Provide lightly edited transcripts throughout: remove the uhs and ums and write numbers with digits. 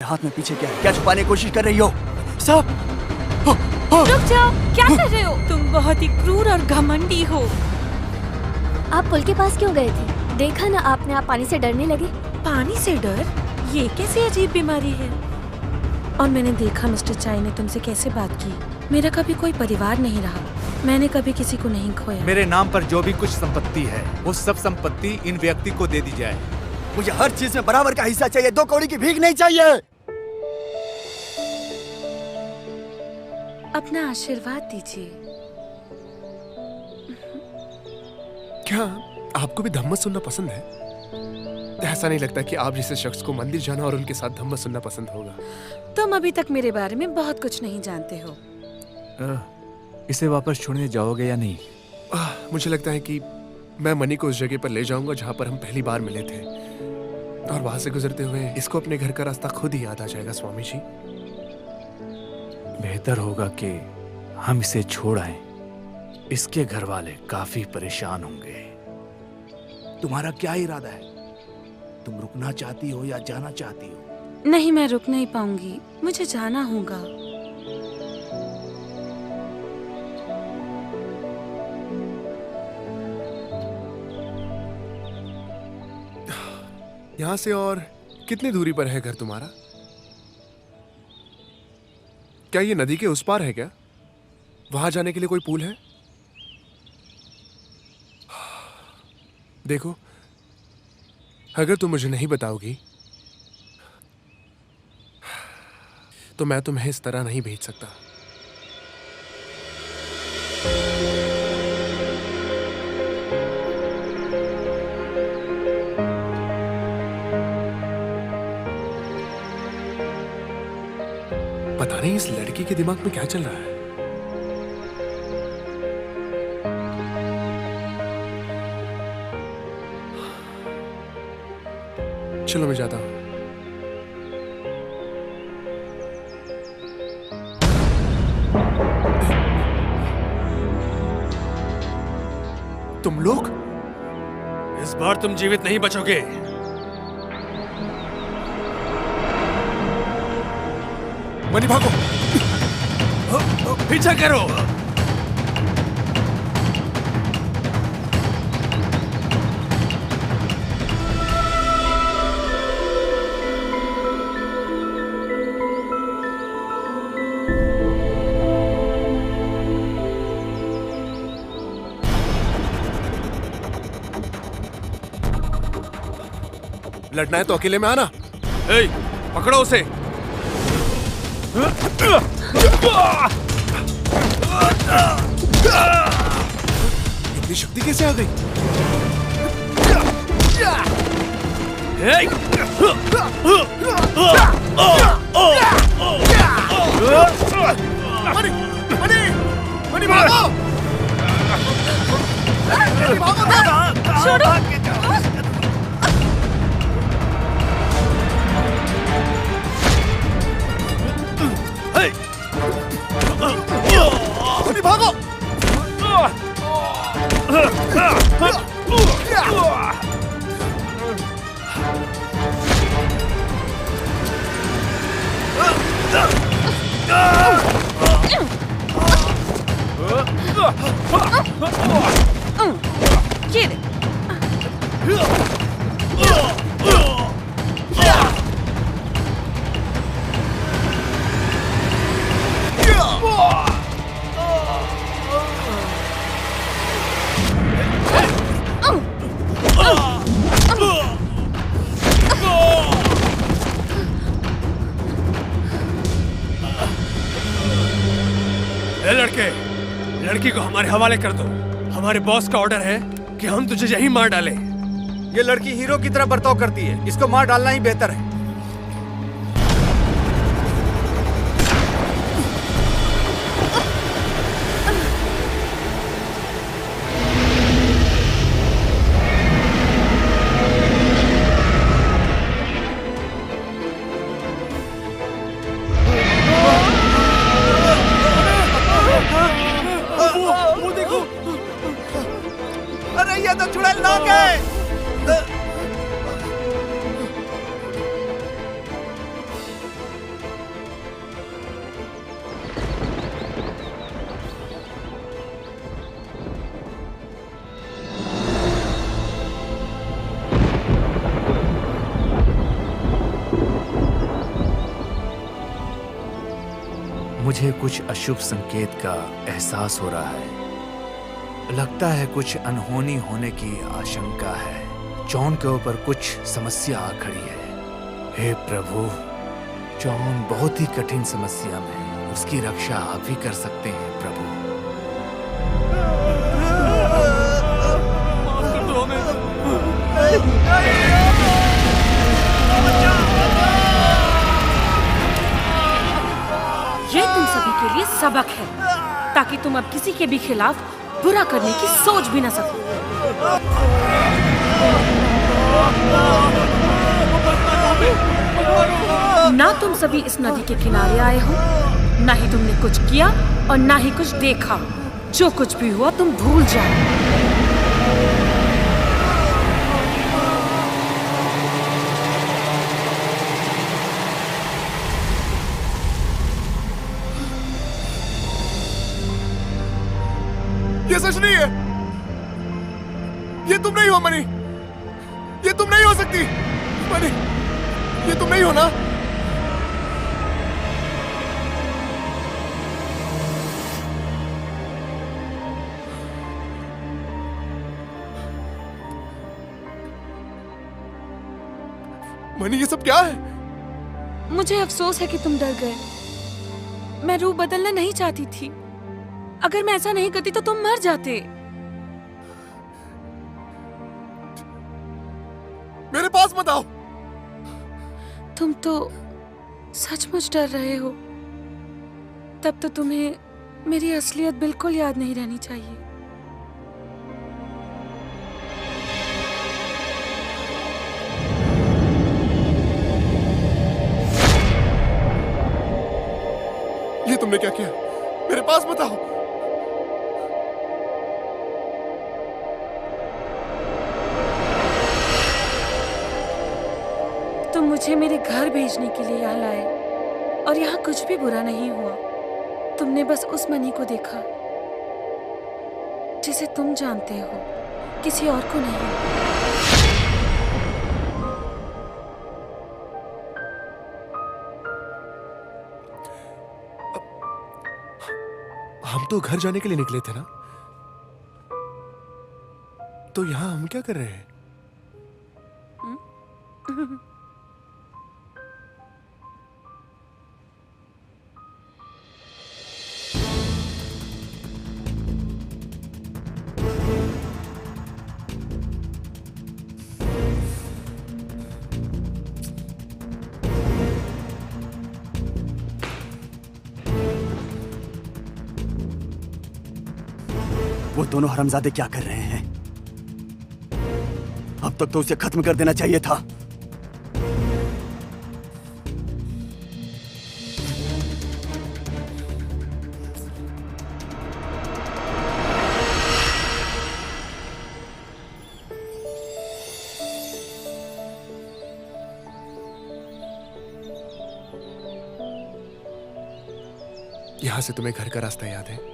हाथ में पीछे क्या है? क्या छुपाने की कोशिश कर रही हो? सब रुक जाओ, क्या कर रहे हो? तुम बहुत ही क्रूर और घमंडी हो। आप पुल के पास क्यों गए थे? देखा ना आपने, आप पानी से डरने लगे। पानी से डर? ये कैसी अजीब बीमारी है? और मैंने देखा मिस्टर चाई ने तुमसे कैसे बात की। मेरा कभी कोई परिवार नहीं रहा, मैंने कभी किसी को नहीं खोया। मेरे नाम पर जो भी कुछ संपत्ति है वो सब संपत्ति इन व्यक्ति को दे दी जाए। मुझे हर चीज में बराबर का हिस्सा चाहिए, 2 कौड़ी की भीख नहीं चाहिए। अपना आशीर्वाद दीजिए। क्या आपको भी धम्मस सुनना पसंद है? ऐसा नहीं लगता कि आप जैसे शख्स को मंदिर जाना और उनके साथ धम्मस सुनना पसंद होगा। तुम अभी तक मेरे बारे में बहुत कुछ नहीं जानते हो। इसे वापस छोड़ने जाओगे या नहीं? मुझे लगता है कि मैं मनी को उस जगह पर ले जाऊंगा जहां पर हम पहली बार मिले थे, और वहां से गुजरते हुए इसको अपने घर का रास्ता खुद ही याद आ जाएगा। स्वामी जी, बेहतर होगा कि हम इसे छोड़ आएं। इसके घर वाले काफी परेशान होंगे। तुम्हारा क्या इरादा है? तुम रुकना चाहती हो या जाना चाहती हो? नहीं, मैं रुक नहीं पाऊंगी, मुझे जाना होगा। यहां से और कितनी दूरी पर है घर तुम्हारा? क्या ये नदी के उस पार है क्या? वहां जाने के लिए कोई पुल है? देखो, अगर तुम मुझे नहीं बताओगी तो मैं तुम्हें इस तरह नहीं भेज सकता। पता नहीं इस लड़की के दिमाग में क्या चल रहा है। चलो मैं जाता हूं। तुम लोग इस बार तुम जीवित नहीं बचोगे। मनी भागो, पीछा करो। लड़ना है तो अकेले में आना। ए, पकड़ो उसे। इतनी शक्ति कैसे आ गई? मनी, मनी, मनी भागो! मनी भागो! छोड़ो! मनी भागो! Get it. ए लड़के, लड़की को हमारे हवाले कर दो। हमारे बॉस का ऑर्डर है कि हम तुझे यहीं मार डालें। ये लड़की हीरो की तरह बर्ताव करती है, इसको मार डालना ही बेहतर है। वो देखो, अरे ये तो चुड़ैल लोग हैं। मुझे कुछ अशुभ संकेत का एहसास हो रहा है। लगता है कुछ अनहोनी होने की आशंका है। जॉन के ऊपर कुछ समस्या आ खड़ी है। हे प्रभु, जॉन बहुत ही कठिन समस्या में है। उसकी रक्षा आप ही कर सकते हैं प्रभु। ये तुम सभी के लिए सबक है, ताकि तुम अब किसी के भी खिलाफ बुरा करने की सोच भी न सको। ना तुम सभी इस नदी के किनारे आए हो, ना ही तुमने कुछ किया और ना ही कुछ देखा। जो कुछ भी हुआ तुम भूल जाओ। ये सच नहीं है। ये तुम नहीं हो मनी। ये तुम नहीं हो सकती मनी। ये तुम नहीं हो ना। मनी, ये सब क्या है? मुझे अफसोस है कि तुम डर गए। मैं रूप बदलना नहीं चाहती थी। अगर मैं ऐसा नहीं करती तो तुम मर जाते। मेरे पास मत आओ। तुम तो सचमुच डर रहे हो। तब तो तुम्हें मेरी असलियत बिल्कुल याद नहीं रहनी चाहिए। ये तुमने क्या किया? मेरे पास मत आओ। तुम मुझे मेरे घर भेजने के लिए यहाँ लाए और यहाँ कुछ भी बुरा नहीं हुआ। तुमने बस उस मनी को देखा जिसे तुम जानते हो, किसी और को नहीं। हम तो घर जाने के लिए निकले थे ना, तो यहाँ हम क्या कर रहे हैं? वो दोनों हरामजादे क्या कर रहे हैं? अब तक तो उसे खत्म कर देना चाहिए था। यहां से तुम्हें घर का रास्ता याद है?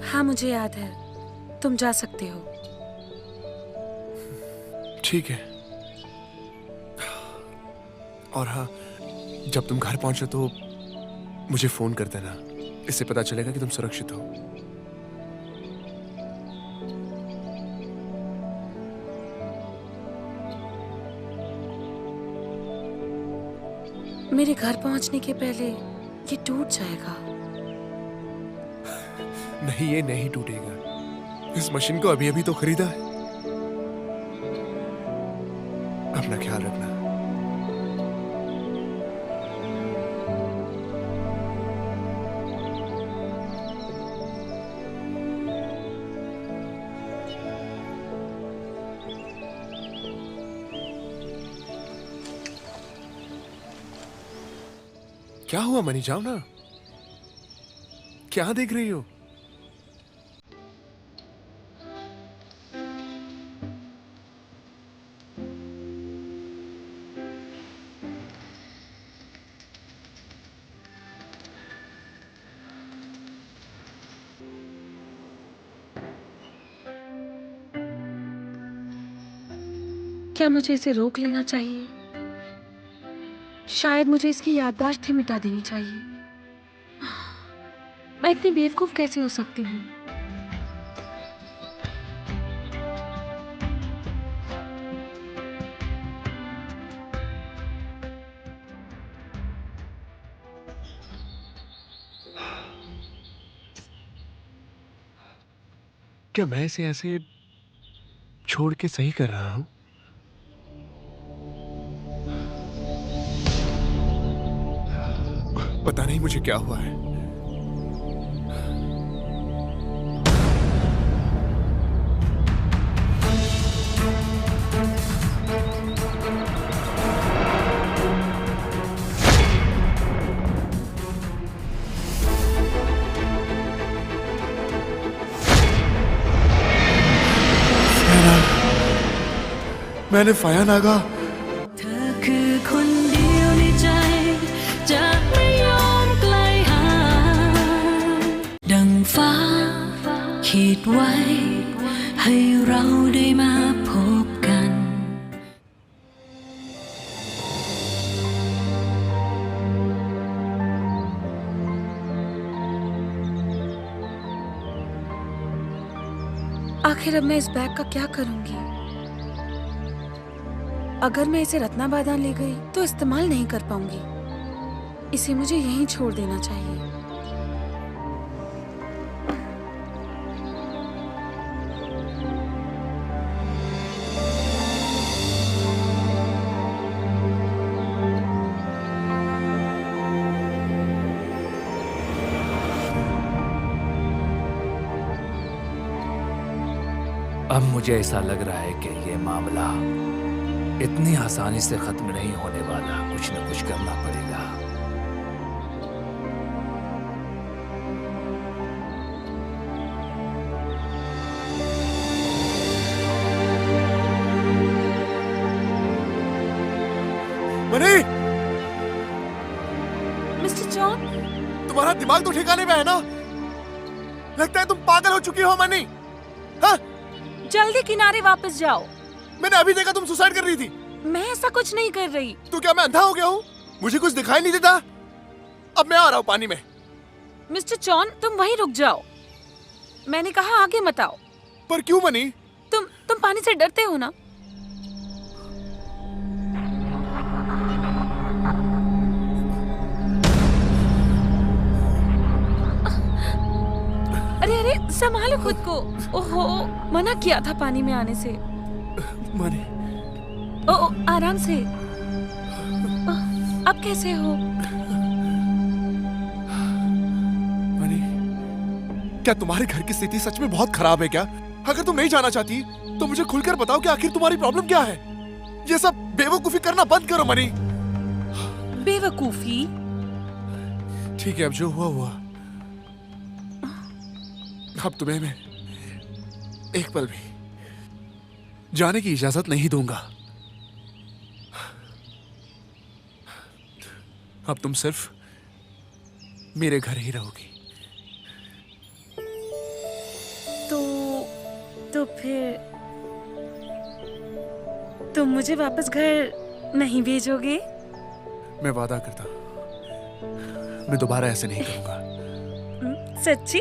हाँ, मुझे याद है। तुम जा सकते हो। ठीक है। और हाँ, जब तुम घर पहुंचो तो मुझे फोन कर देना। इससे पता चलेगा कि तुम सुरक्षित हो। मेरे घर पहुंचने के पहले ये टूट जाएगा। नहीं, ये नहीं टूटेगा। इस मशीन को अभी अभी तो खरीदा है। अपना ख्याल रखना। क्या हुआ मनी? जाओ ना। क्या देख रही हो? क्या मुझे इसे रोक लेना चाहिए शायद मुझे इसकी याददाश्त ही मिटा देनी चाहिए। मैं इतनी बेवकूफ कैसे हो सकती हूँ? क्या मैं इसे ऐसे छोड़ के सही कर रहा हूं? पता नहीं मुझे क्या हुआ है। मैंने फाया नागा आखिर अब मैं इस बैग का क्या करूंगी? अगर मैं इसे रत्नाबादान ले गई तो इस्तेमाल नहीं कर पाऊंगी। इसे मुझे यहीं छोड़ देना चाहिए। अब मुझे ऐसा लग रहा है कि ये मामला इतनी आसानी से खत्म नहीं होने वाला। कुछ न कुछ करना पड़ेगा। मनी, मिस्टर जॉन, तुम्हारा दिमाग तो ठिकाने में है ना? लगता है तुम पागल हो चुकी हो मनी। हाँ? जल्दी किनारे वापस जाओ। मैंने अभी देखा तुम सुसाइड कर रही थी। मैं ऐसा कुछ नहीं कर रही। तो क्या मैं अंधा हो गया हूँ? मुझे कुछ दिखाई नहीं देता। अब मैं आ रहा हूँ पानी में। मिस्टर जॉन, तुम वहीं रुक जाओ। मैंने कहा आगे मत आओ। पर क्यों मनी? तुम पानी से डरते हो ना? अरे अरे, संभालो खुद को। ओहो, मना किया था पानी में आने से। मनी, ओ, आराम से। अब कैसे हो? मनी, क्या तुम्हारे घर की स्थिति सच में बहुत खराब है क्या? अगर तुम नहीं जाना चाहती तो मुझे खुलकर बताओ कि आखिर तुम्हारी प्रॉब्लम क्या है। ये सब बेवकूफी करना बंद करो मनी। बेवकूफी? ठीक है, अब जो हुआ हुआ। अब तुम्हें मैं एक पल भी जाने की इजाजत नहीं दूंगा। अब तुम सिर्फ मेरे घर ही रहोगी। तो फिर तुम मुझे वापस घर नहीं भेजोगे? मैं वादा करता हूं, मैं दोबारा ऐसे नहीं करूंगा। सच्ची?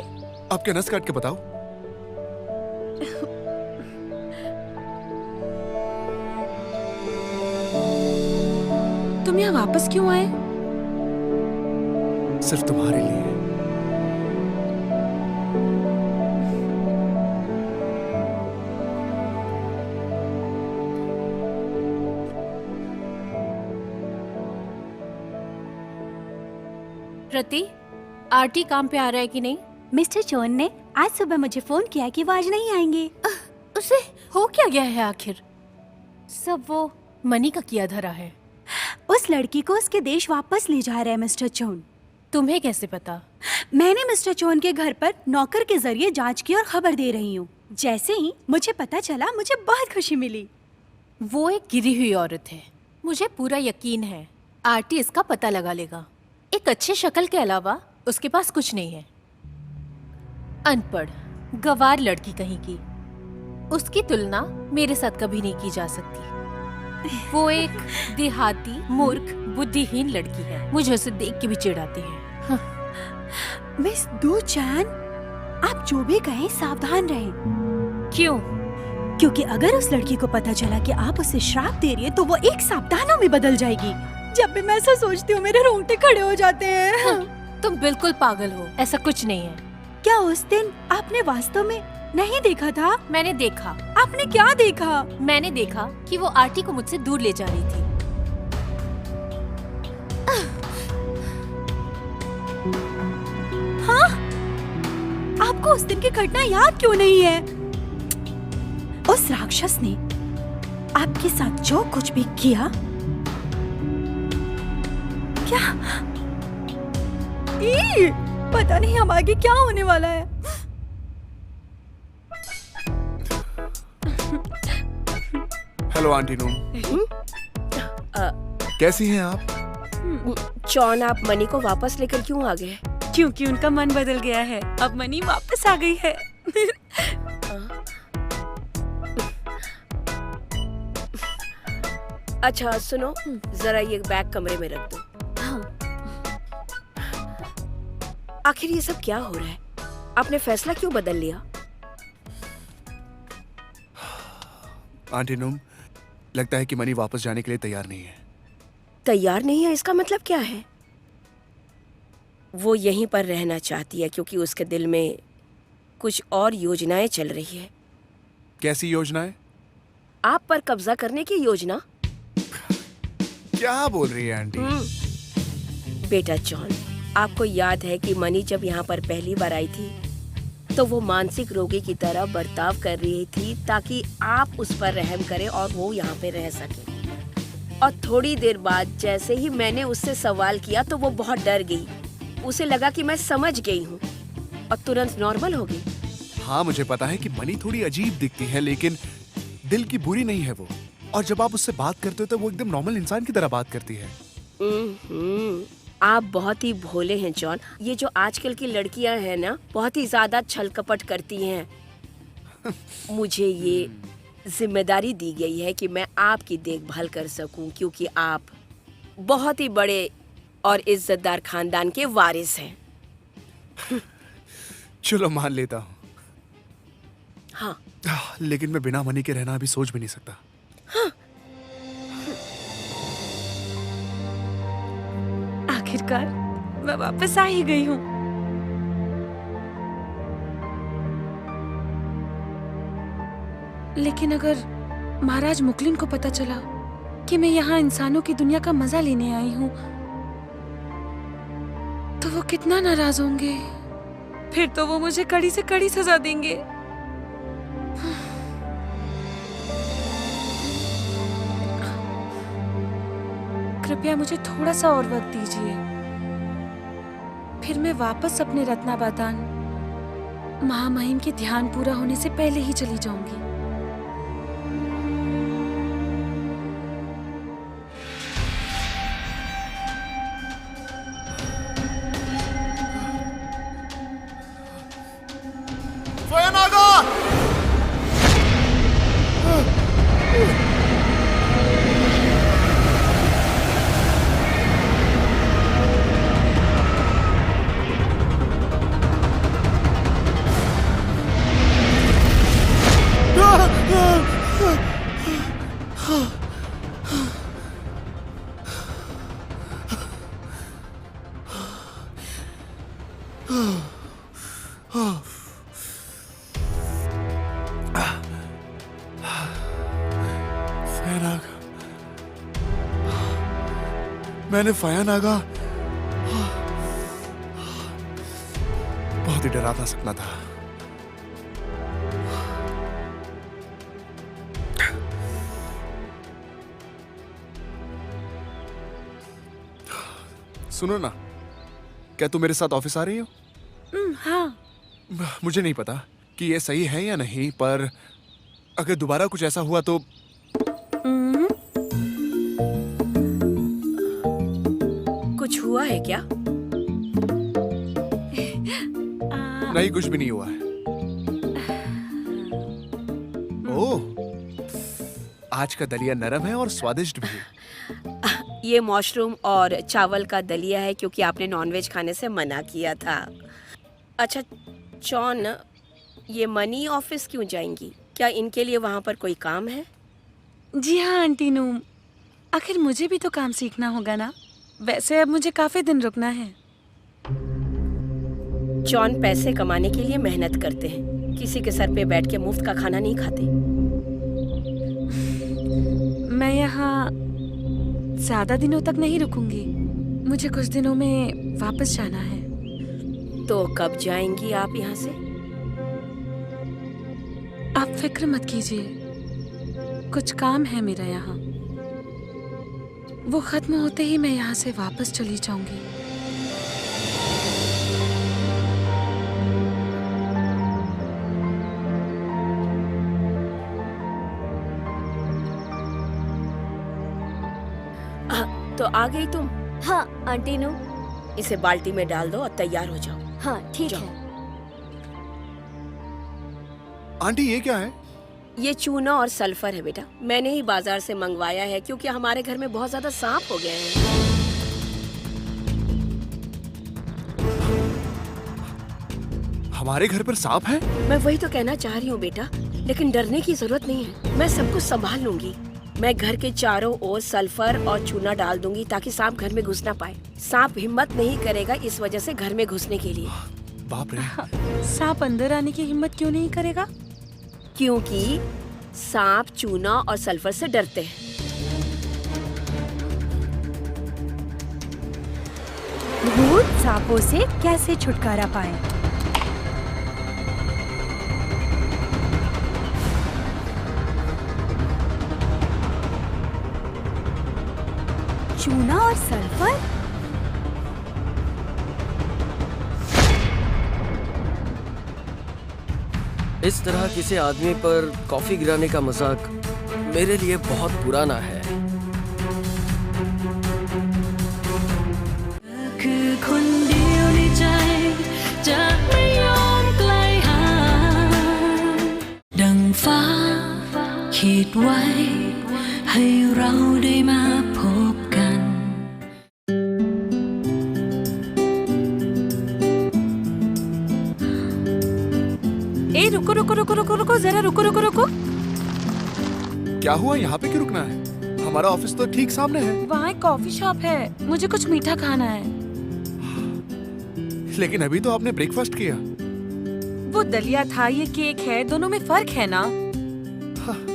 आप क्या नस काट के बताओ। तुम यहाँ वापस क्यों आए? सिर्फ तुम्हारे लिए। रति, आरटी काम पे आ रहा है कि नहीं? मिस्टर जॉन ने आज सुबह मुझे फोन किया कि वो आज नहीं आएंगे। उसे हो क्या गया है आखिर? सब वो मनी का किया धरा है। उस लड़की को उसके देश वापस ले जा रहे हैं मिस्टर जॉन। तुम्हें कैसे पता? मैंने मिस्टर जॉन के घर पर नौकर के जरिए जांच की और खबर दे रही हूँ। जैसे ही मुझे पता चला मुझे बहुत खुशी मिली। वो एक गिरी हुई औरत है, मुझे पूरा यकीन है आरटी इसका पता लगा लेगा। एक अच्छी शक्ल के अलावा उसके पास कुछ नहीं है। अनपढ़ गवार लड़की कहीं की, उसकी तुलना मेरे साथ कभी नहीं की जा सकती। वो एक देहाती, मूर्ख, बुद्धिहीन लड़की है। मुझे उसे देख के भी चिढ़ आती है। मिस दूचान, आप जो भी कहें सावधान रहें, क्यों? क्योंकि अगर उस लड़की को पता चला कि आप उसे श्राप दे रही हैं, तो वो एक सावधानों में बदल जाएगी। जब भी मैं ऐसा सोचती हूँ मेरे रोंगटे खड़े हो जाते हैं। तुम बिल्कुल पागल हो, ऐसा कुछ नहीं है। क्या उस दिन आपने वास्तव में नहीं देखा था? मैंने देखा। आपने क्या देखा? मैंने देखा कि वो आरती को मुझसे दूर ले जा रही थी। हाँ? आपको उस दिन की घटना याद क्यों नहीं है? उस राक्षस ने आपके साथ जो कुछ भी किया, क्या? पता नहीं हम आगे क्या होने वाला है। हेलो आंटी नूम, कैसी हैं आप? जॉन, आप मनी को वापस लेकर क्यों आ गए? क्योंकि उनका मन बदल गया है। अब मनी वापस आ गई है। अच्छा सुनो, जरा ये बैग कमरे में रख दो। आखिर ये सब क्या हो रहा है? आपने फैसला क्यों बदल लिया? आंटी नूम, लगता है कि मनी वापस जाने के लिए तैयार नहीं है। तैयार नहीं है इसका मतलब क्या है? वो यहीं पर रहना चाहती है क्योंकि उसके दिल में कुछ और योजनाएं चल रही है। कैसी योजनाएं? आप पर कब्जा करने की योजना। क्या बोल रही है आंटी? बेटा जॉन, आपको याद है कि मनी जब यहाँ पर पहली बार आई थी तो वो मानसिक रोगी की तरह बर्ताव कर रही थी ताकि आप उस पर रहम करें और वो यहाँ पे रह सके। और थोड़ी देर बाद जैसे ही मैंने उससे सवाल किया तो वो बहुत डर गई। उसे लगा कि मैं समझ गई हूँ और तुरंत नॉर्मल हो गई। हाँ, मुझे पता है कि मनी थोड़ी अजीब दिखती है, लेकिन दिल की बुरी नहीं है वो। और जब आप उससे बात करते हो तो वो एकदम नॉर्मल इंसान की तरह बात करती है। आप बहुत ही भोले हैं जॉन। ये जो आजकल की लड़कियां हैं ना, बहुत ही ज्यादा छल कपट करती हैं। मुझे ये जिम्मेदारी दी गई है कि मैं आपकी देखभाल कर सकूं क्योंकि आप बहुत ही बड़े और इज्जतदार खानदान के वारिस हैं। चलो मान लेता हूँ। हाँ, लेकिन मैं बिना मनी के रहना अभी सोच भी नहीं सकता। हाँ। आखिरकार मैं वापस आ ही गई हूँ। लेकिन अगर महाराज मुकलिन को पता चला कि मैं यहाँ इंसानों की दुनिया का मजा लेने आई हूँ, तो वो कितना नाराज होंगे। फिर तो वो मुझे कड़ी से कड़ी सजा देंगे। कृपया मुझे थोड़ा सा और वक्त दीजिए, फिर मैं वापस अपने रत्नाबादान महामहिम के ध्यान पूरा होने से पहले ही चली जाऊंगी। मैंने फया नागा बहुत ही डरावना सपना था। सुनो ना, क्या तुम मेरे साथ ऑफिस आ रही हो? हाँ। मुझे नहीं पता कि ये सही है या नहीं, पर अगर दोबारा कुछ ऐसा हुआ तो कुछ हुआ है क्या? नहीं, कुछ भी नहीं हुआ है। ओह, आज का दलिया नरम है और स्वादिष्ट भी है। ये मशरूम और चावल का दलिया है क्योंकि आपने नॉनवेज खाने से मना किया था। अच्छा जॉन, ये मनी ऑफिस क्यों जाएंगी? क्या इनके लिए वहाँ पर कोई काम है? जी हाँ आंटी नूम, आखिर मुझे भी तो काम सीखना होगा ना। वैसे अब मुझे काफी दिन रुकना है। जॉन पैसे कमाने के लिए मेहनत करते हैं, किसी के सर पे बैठ के मुफ्त का खाना नहीं खाते। मैं यहाँ ज्यादा दिनों तक नहीं रुकूंगी, मुझे कुछ दिनों में वापस जाना है। तो कब जाएंगी आप यहाँ से? आप फिक्र मत कीजिए, कुछ काम है मेरा यहाँ, वो खत्म होते ही मैं यहाँ से वापस चली जाऊंगी। तो आ गई तुम? हाँ आंटी नू। इसे बाल्टी में डाल दो और तैयार हो जाओ। हाँ ठीक जाओ। है। आंटी ये क्या है? ये चूना और सल्फर है बेटा, मैंने ही बाजार से मंगवाया है क्योंकि हमारे घर में बहुत ज्यादा सांप हो गए हैं। हमारे घर पर सांप है? मैं वही तो कहना चाह रही हूँ बेटा, लेकिन डरने की जरूरत नहीं है, मैं सब कुछ संभाल लूंगी। मैं घर के चारों ओर सल्फर और चूना डाल दूंगी ताकि सांप घर में घुस ना पाए। सांप हिम्मत नहीं करेगा इस वजह से घर में घुसने के लिए। बाप रे। सांप अंदर आने की हिम्मत क्यों नहीं करेगा? क्योंकि सांप चूना और सल्फर से डरते हैं। भूत सांपों से कैसे छुटकारा पाए? चूना और सल्फर? इस तरह किसी आदमी पर कॉफी गिराने का मजाक मेरे लिए बहुत पुराना है। ए रुको रुको रुको रुको रुको जरा रुको रुको रुको। क्या हुआ? यहाँ पे क्यों रुकना है? हमारा ऑफिस तो ठीक सामने है। वहाँ एक कॉफी शॉप है, मुझे कुछ मीठा खाना है। लेकिन अभी तो आपने ब्रेकफास्ट किया। वो दलिया था, ये केक है, दोनों में फर्क है ना।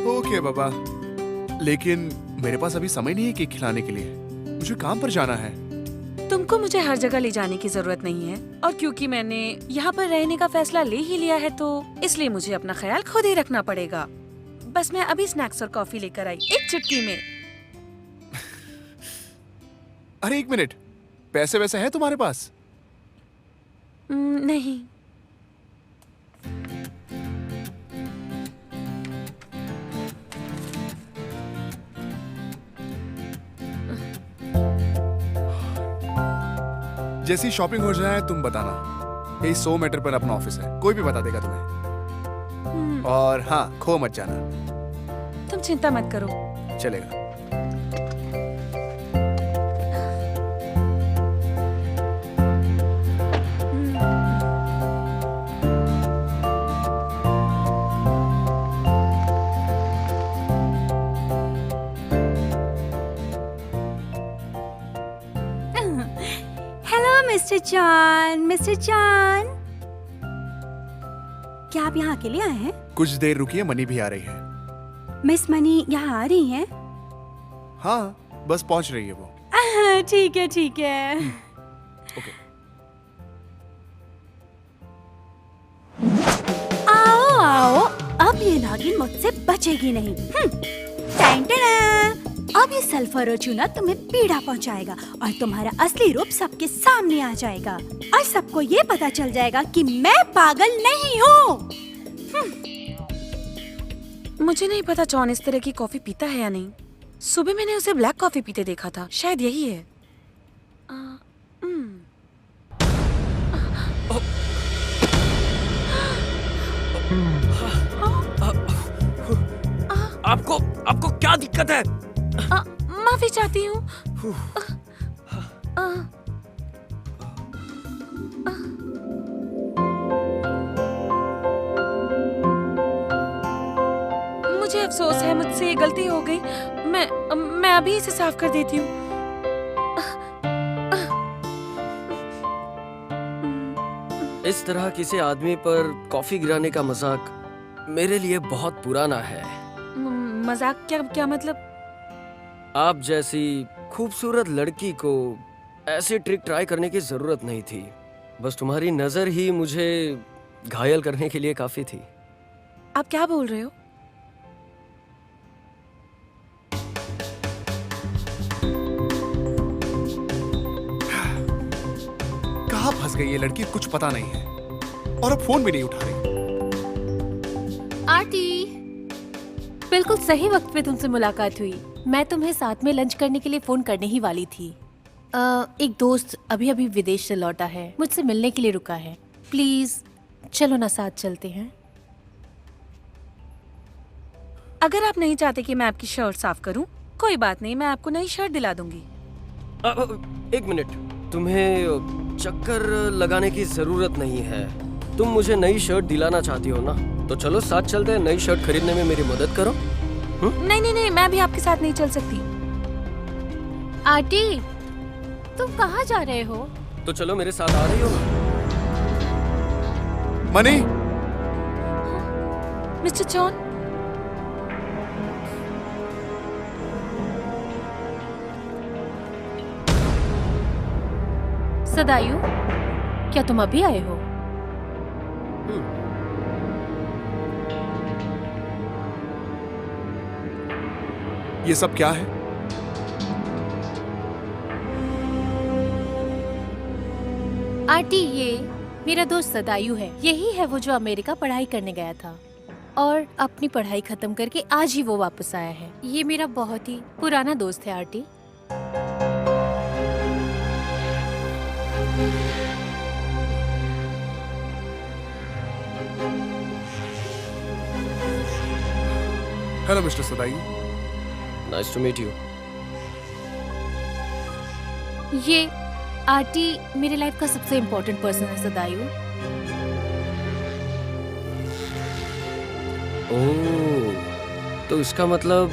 ओके बाबा, लेकिन मेरे पास अभी समय नहीं है केक खिलाने के लिए, मुझे काम पर जाना है। तुमको मुझे हर जगह ले जाने की जरूरत नहीं है, और क्योंकि मैंने यहाँ पर रहने का फैसला ले ही लिया है तो इसलिए मुझे अपना ख्याल खुद ही रखना पड़ेगा। बस मैं अभी स्नैक्स और कॉफी लेकर आई, एक चुटकी में। अरे एक मिनट, पैसे वैसे हैं तुम्हारे पास? नहीं। जैसी शॉपिंग हो जाए तुम बताना। यही 100 मीटर पर अपना ऑफिस है, कोई भी बता देगा तुम्हें। और हाँ, खो मत जाना। तुम चिंता मत करो। चलेगा। मिस्टर जॉन, मिस्टर जॉन, क्या आप यहाँ अकेले आए हैं? कुछ देर रुकिए, मनी भी आ रही है। मिस मनी यहाँ आ रही हैं? हाँ, बस पहुँच रही है वो। ठीक है ठीक है। ओके। आओ आओ, अब ये नागिन मुझसे बचेगी नहीं। अब ये सल्फर और चूना तुम्हें पीड़ा पहुंचाएगा और तुम्हारा असली रूप सबके सामने आ जाएगा और सबको ये पता चल जाएगा कि मैं पागल नहीं हूँ। मुझे नहीं पता जॉन इस तरह की कॉफी पीता है या नहीं। सुबह मैंने उसे ब्लैक कॉफी पीते देखा था, शायद यही है। आपको आपको क्या दिक्कत है? माफी चाहती हूँ। मुझे अफसोस है, मुझसे ये गलती हो गई। मैं अभी इसे साफ कर देती हूँ। इस तरह किसी आदमी पर कॉफी गिराने का मजाक मेरे लिए बहुत पुराना है। मजाक? क्या मतलब? आप जैसी खूबसूरत लड़की को ऐसे ट्रिक ट्राई करने की जरूरत नहीं थी। बस तुम्हारी नजर ही मुझे घायल करने के लिए काफी थी। आप क्या बोल रहे हो? कहाँ फंस गई ये लड़की, कुछ पता नहीं है, और अब फोन भी नहीं उठा रही। आंटी, बिल्कुल सही वक्त पे तुमसे मुलाकात हुई। मैं तुम्हें साथ में लंच करने के लिए फोन करने ही वाली थी। एक दोस्त अभी अभी विदेश से लौटा है, मुझसे मिलने के लिए रुका है। प्लीज चलो ना, साथ चलते हैं। अगर आप नहीं चाहते कि मैं आपकी शर्ट साफ करूं, कोई बात नहीं, मैं आपको नई शर्ट दिला दूंगी। एक मिनट, तुम्हें चक्कर लगाने की जरूरत नहीं है। तुम मुझे नई शर्ट दिलाना चाहती हो ना, तो चलो साथ चलते हैं। नई शर्ट खरीदने में मेरी मदद करो। नहीं, मैं भी आपके साथ नहीं चल सकती। आंटी, तुम कहाँ जा रहे हो? तो चलो मेरे साथ आ रही हो ना? मनी, मिस्टर जॉन, सदायु, क्या तुम अभी आए हो? ये सब क्या है? आंटी, ये मेरा दोस्त सदायु है। यही है वो जो अमेरिका पढ़ाई करने गया था और अपनी पढ़ाई खत्म करके आज ही वो वापस आया है। ये मेरा बहुत ही पुराना दोस्त है आंटी। Hello mister Sadayu. Nice to meet you. ये आंटी मेरे लाइफ का सबसे इम्पोर्टेंट पर्सन है सदायु। ओह, तो इसका मतलब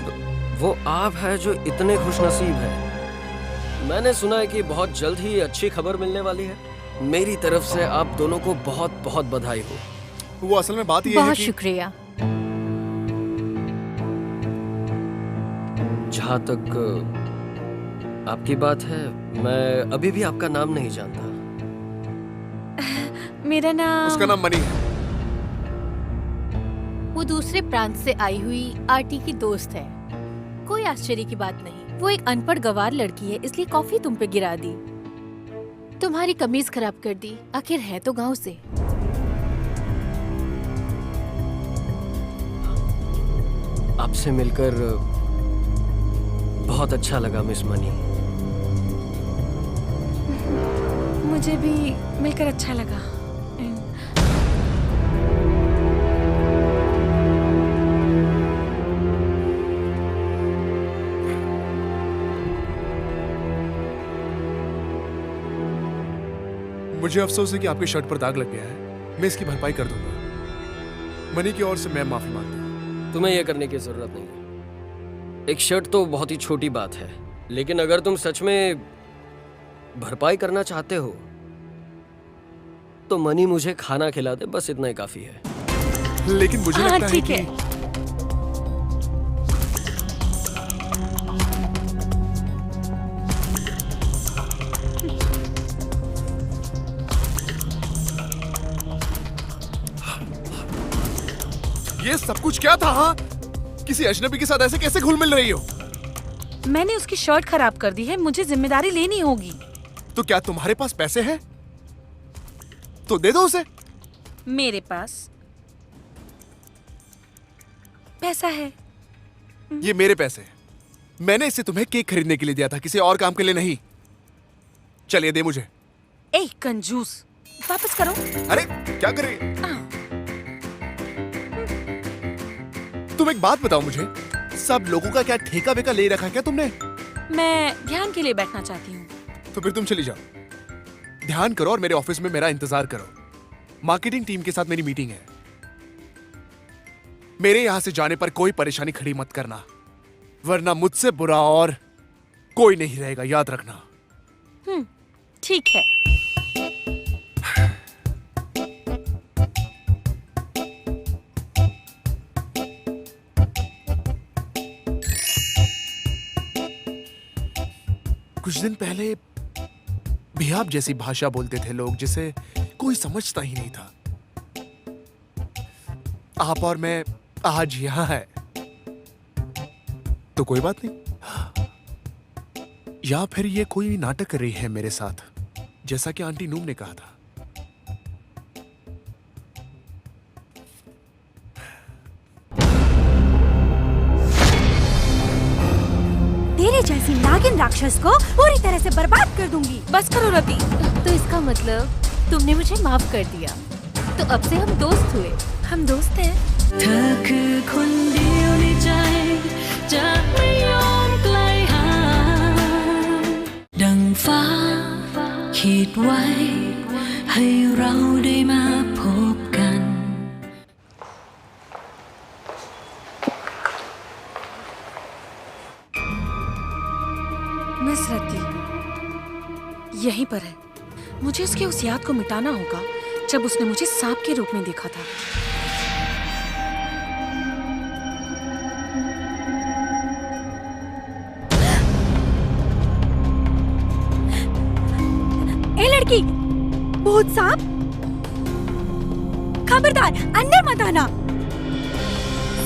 वो आप है जो इतने खुशनसीब है। मैंने सुना है कि बहुत जल्द ही अच्छी खबर मिलने वाली है। मेरी तरफ से आप दोनों को बहुत बहुत बधाई हो। वो असल में बात ये है बहुत कि शुक्रिया। जहाँ तक आपकी बात है, मैं अभी भी आपका नाम नहीं जानता। मेरा नाम... उसका नाम मनी है। वो दूसरे प्रांत से आई हुई आंटी की दोस्त है। कोई आश्चर्य की बात नहीं। वो एक अनपढ़ गंवार लड़की है, इसलिए कॉफी तुम पे गिरा दी, तुम्हारी कमीज खराब कर दी। आखिर है तो गांव से। आपसे मिलकर बहुत अच्छा लगा मिस मनी। मुझे भी मिलकर अच्छा लगा। मुझे अफसोस है कि आपकी शर्ट पर दाग लग गया है। मैं इसकी भरपाई कर दूंगा। मनी की ओर से मैं माफी मांगता हूँ। तुम्हें यह करने की जरूरत नहीं है। एक शर्ट तो बहुत ही छोटी बात है, लेकिन अगर तुम सच में भरपाई करना चाहते हो तो मनी मुझे खाना खिला दे, बस इतना ही काफी है। लेकिन मुझे लगता है ठीक कि है। ये सब कुछ क्या था? हाँ, किसी अजनबी के साथ ऐसे कैसे घुल मिल रही हो? मैंने उसकी शर्ट खराब कर दी है, मुझे जिम्मेदारी लेनी होगी। तो क्या तुम्हारे पास पैसे हैं? तो दे दो उसे। मेरे पास पैसा है। ये मेरे पैसे हैं। मैंने इसे तुम्हें केक खरीदने के लिए दिया था, किसी और काम के लिए नहीं। चलिए दे मुझे। ए कंजूस, वापस करो। अरे क्या करे? तुम एक बात बताओ मुझे, सब लोगों का क्या ठेका वेका ले रखा है क्या तुमने? मैं ध्यान के लिए बैठना चाहती हूँ। तो फिर तुम चली जाओ, ध्यान करो और मेरे ऑफिस में मेरा इंतजार करो। मार्केटिंग टीम के साथ मेरी मीटिंग है। मेरे यहां से जाने पर कोई परेशानी खड़ी मत करना, वरना मुझसे बुरा और कोई नहीं रहेगा, याद रखना। ठीक है। कुछ दिन पहले बेहाब जैसी भाषा बोलते थे लोग, जिसे कोई समझता ही नहीं था। आप और मैं आज यहां है तो कोई बात नहीं, या फिर ये कोई नाटक कर रही है मेरे साथ, जैसा कि आंटी नूम ने कहा था। तेरे जैसी नागिन राक्षस को पूरी तरह से बर्बाद कर दूंगी। बस करो रति। तो इसका मतलब तुमने मुझे माफ कर दिया, तो अब से हम दोस्त हुए। हम दोस्त हैं। मिस रति यहीं पर है। मुझे उसके उस याद को मिटाना होगा जब उसने मुझे सांप के रूप में देखा था। ए लड़की, भूत सांप, खबरदार अंदर मत आना।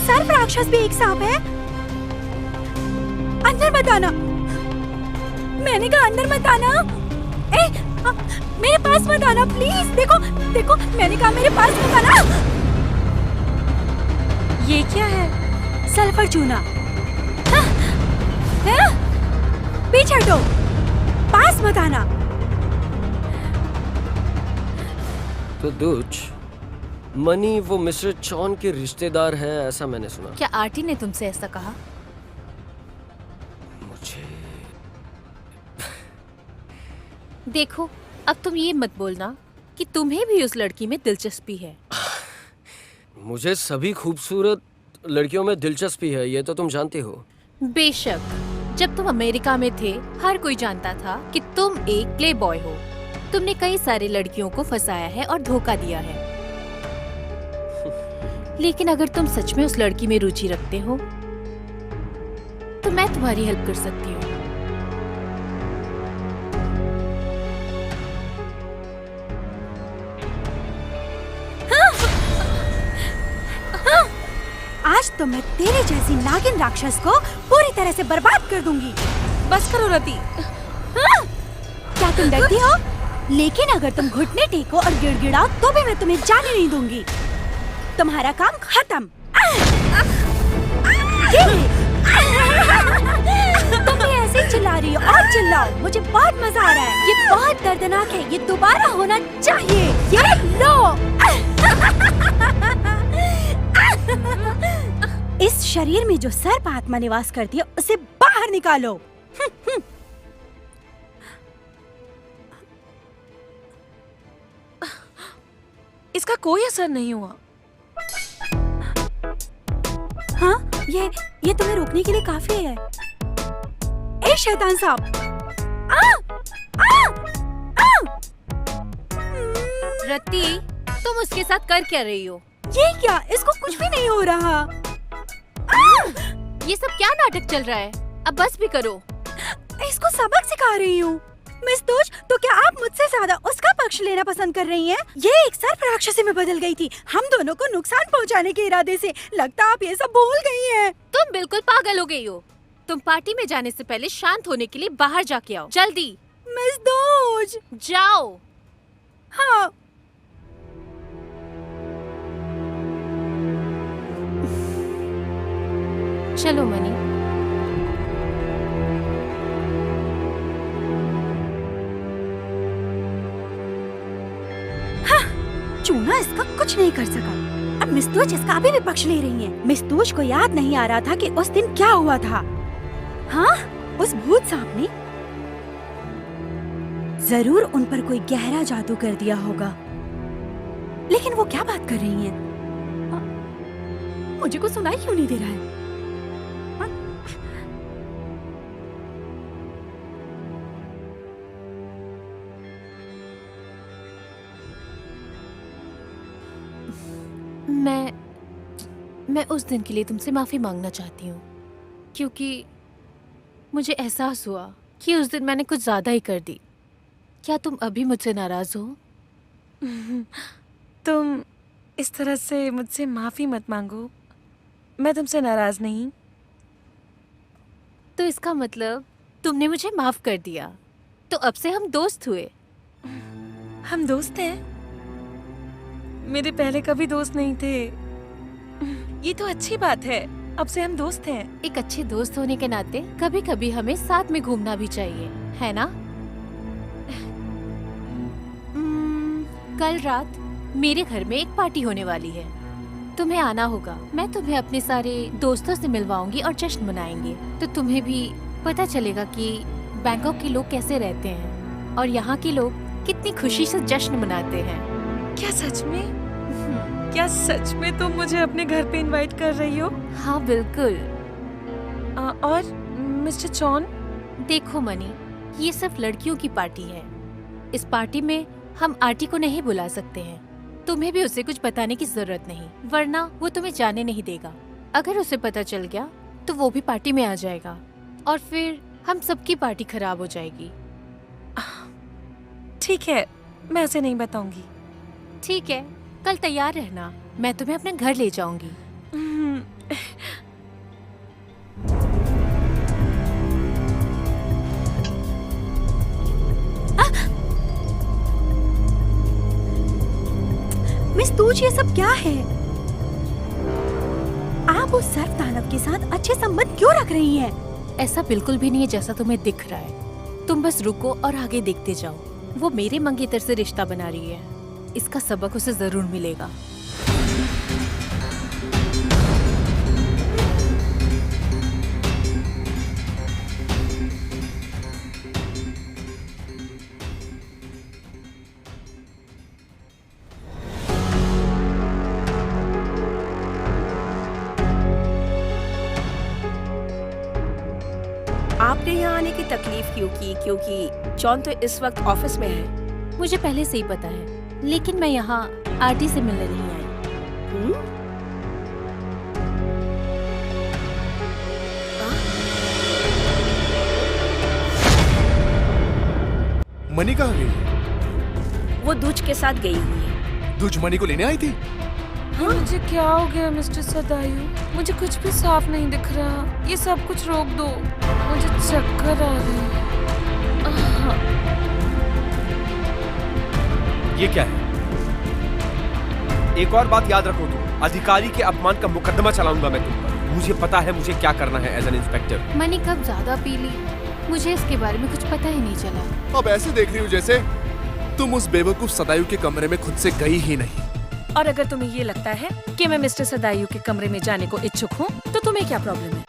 सर्प राक्षस भी एक सांप है, अंदर मत आना। मैंने कहा अंदर मत आना। मेरे पास मत आना प्लीज। देखो देखो, मैंने कहा मेरे पास मत आना। ये क्या है? सल्फर चूना। पीछे हटो, पास मत आना। तो दुच, मनी वो मिस्टर चॉन के रिश्तेदार है, ऐसा मैंने सुना। क्या आरटी ने तुमसे ऐसा कहा? मुझे देखो, अब तुम ये मत बोलना कि तुम्हें भी उस लड़की में दिलचस्पी है। मुझे सभी खूबसूरत लड़कियों में दिलचस्पी है, ये तो तुम जानती हो। बेशक, जब तुम अमेरिका में थे हर कोई जानता था कि तुम एक प्ले बॉय हो। तुमने कई सारी लड़कियों को फंसाया है और धोखा दिया है। लेकिन अगर तुम सच में उस लड़की में रुचि रखते हो तो मैं तुम्हारी हेल्प कर सकती हूँ। आज तो मैं तेरे जैसी नागिन राक्षस को पूरी तरह से बर्बाद कर दूंगी। बस करो रति। क्या तुम डरती हो? लेकिन अगर तुम घुटने टेको और गिड़गिड़ाओ तो भी मैं तुम्हें जाने नहीं दूंगी। तुम्हारा काम खत्म। तुम भी ऐसे ही चिल्ला रही हो, और चिल्लाओ, मुझे बहुत मजा आ रहा है। ये बहुत दर्दनाक है, ये दोबारा होना चाहिए। ये लो। इस शरीर में जो सर्प आत्मा निवास करती है उसे बाहर निकालो। इसका कोई असर नहीं हुआ। हाँ, ये तुम्हें रोकने के लिए काफी है। ए शैतान साहब! रति, तुम उसके साथ कर क्या रही हो? ये क्या? इसको कुछ भी नहीं हो रहा। ये सब क्या नाटक चल रहा है? अब बस भी करो। इसको सबक सिखा रही हूँ। मिस दोज, तो क्या आप मुझसे ज्यादा उसका पक्ष लेना पसंद कर रही हैं? ये एक सर्प राक्षसी में बदल गई थी, हम दोनों को नुकसान पहुंचाने के इरादे से। लगता आप ये सब भूल गई हैं। तुम बिल्कुल पागल हो गई हो। तुम पार्टी में जाने से पहले शांत होने के लिए बाहर जाके आओ, जल्दी। मिस दोज, जाओ। हाँ। चलो मनी। चूना इसका कुछ नहीं कर सका। अब मिस तोज इसका अभी भी पक्ष ले रही है। मिस तोज को याद नहीं आ रहा था कि उस दिन क्या हुआ था। हाँ, उस भूत सांप ने जरूर उन पर कोई गहरा जादू कर दिया होगा। लेकिन वो क्या बात कर रही हैं? मुझे कुछ सुनाई क्यों नहीं दे रहा है? मैं उस दिन के लिए तुमसे माफी मांगना चाहती हूँ, क्योंकि मुझे एहसास हुआ कि उस दिन मैंने कुछ ज्यादा ही कर दी। क्या तुम अभी मुझसे नाराज हो? तुम इस तरह से मुझसे माफी मत मांगो। मैं तुमसे नाराज नहीं। तो इसका मतलब तुमने मुझे माफ कर दिया, तो अब से हम दोस्त हुए। हम दोस्त हैं? मेरे पहले कभी दोस्त नहीं थे। ये तो अच्छी बात है, अब से हम दोस्त हैं। एक अच्छे दोस्त होने के नाते कभी कभी हमें साथ में घूमना भी चाहिए, है ना? कल रात मेरे घर में एक पार्टी होने वाली है, तुम्हें आना होगा। मैं तुम्हें अपने सारे दोस्तों से मिलवाऊंगी और जश्न मनाएंगे, तो तुम्हें भी पता चलेगा कि बैंकॉक के लोग कैसे रहते हैं और यहाँ के लोग कितनी खुशी से जश्न मनाते हैं। क्या सच में? क्या सच में तुम मुझे अपने घर पे इनवाइट कर रही हो? हाँ बिल्कुल। और मिस्टर चॉन? देखो मनी, ये सिर्फ लड़कियों की पार्टी है। इस पार्टी में हम आर्टी को नहीं बुला सकते हैं। तुम्हें भी उसे कुछ बताने की जरूरत नहीं, वरना वो तुम्हें जाने नहीं देगा। अगर उसे पता चल गया तो वो भी पार्टी में आ जाएगा और फिर हम सबकी पार्टी खराब हो जाएगी। ठीक है, मैं उसे नहीं बताऊंगी। ठीक है, कल तैयार रहना, मैं तुम्हें अपने घर ले जाऊंगी। मिस तोज, ये सब क्या है? आप उस सर्प दानव के साथ अच्छे संबंध क्यों रख रही हैं? ऐसा बिल्कुल भी नहीं है जैसा तुम्हें दिख रहा है। तुम बस रुको और आगे देखते जाओ। वो मेरे मंगेतर से रिश्ता बना रही है, इसका सबक उसे जरूर मिलेगा। आपने यहाँ आने की तकलीफ क्यों की? क्योंकि जॉन तो इस वक्त ऑफिस में है। मुझे पहले से ही पता है, लेकिन मैं यहाँ आरती से मिलने नहीं आई। मनी कहाँ गई? वो दूज के साथ गई हुई है। दूज मनी को लेने आई थी? हाँ? मुझे क्या हो गया मिस्टर सदायु? मुझे कुछ भी साफ नहीं दिख रहा। ये सब कुछ रोक दो, मुझे चक्कर आ रहे हैं। ये क्या है? एक और बात याद रखो, तुम अधिकारी के अपमान का मुकदमा चलाऊंगा मैं तुम पर। मुझे पता है मुझे क्या करना है एज एन इंस्पेक्टर। मैंने कब ज्यादा पी ली, मुझे इसके बारे में कुछ पता ही नहीं चला। अब ऐसे देख रही हूँ जैसे तुम उस बेवकूफ सदायु के कमरे में खुद से गई ही नहीं। और अगर तुम्हें ये लगता है कि मैं मिस्टर सदायु के कमरे में जाने को इच्छुक हूँ, तो तुम्हें क्या प्रॉब्लम है?